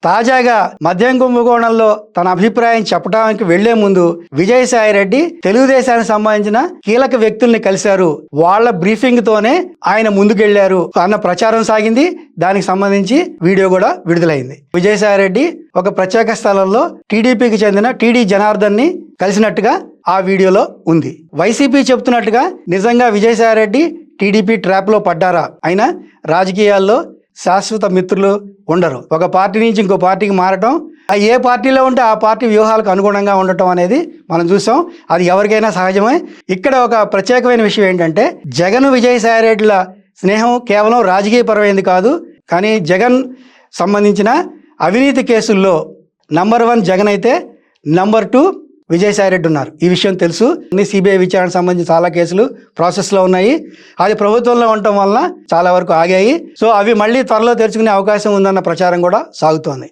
తాజాగా మద్యం కుంభకోణంలో తన అభిప్రాయం చెప్పడానికి వెళ్లే ముందు విజయసాయిరెడ్డి తెలుగుదేశానికి సంబంధించిన కీలక వ్యక్తుల్ని కలిశారు, వాళ్ళ బ్రీఫింగ్ తోనే ఆయన ముందుకెళ్లారు అన్న ప్రచారం సాగింది. దానికి సంబంధించి వీడియో కూడా విడుదలైంది. విజయసాయిరెడ్డి ఒక ప్రత్యేక స్థలంలో టీడీపీకి చెందిన టీడీ జనార్దన్ ని కలిసినట్టుగా ఆ వీడియోలో ఉంది. వైసీపీ చెప్తున్నట్టుగా నిజంగా విజయసాయిరెడ్డి టీడీపీ ట్రాప్ లో పడ్డారా? అయినా రాజకీయాల్లో శాశ్వత మిత్రులు ఉండరు. ఒక పార్టీ నుంచి ఇంకో పార్టీకి మారటం, ఏ పార్టీలో ఉంటే ఆ పార్టీ వ్యూహాలకు అనుగుణంగా ఉండటం అనేది మనం చూసాం. అది ఎవరికైనా సహజమే. ఇక్కడ ఒక ప్రత్యేకమైన విషయం ఏంటంటే, జగన్ విజయసాయిరెడ్డిల స్నేహం కేవలం రాజకీయపరమైనది కాదు, కానీ జగన్ సంబంధించిన అవినీతి కేసుల్లో నంబర్ 1 జగన్ అయితే నంబర్ 2 విజయసాయిరెడ్డి ఉన్నారు. ఈ విషయం తెలుసు. సిబిఐ విచారణకు సంబంధించి చాలా కేసులు ప్రాసెస్లో ఉన్నాయి. అది ప్రభుత్వంలో ఉండటం వలన చాలా వరకు ఆగాయి. సో అవి మళ్ళీ త్వరలో తెరుచుకునే అవకాశం ఉందన్న ప్రచారం కూడా సాగుతోంది.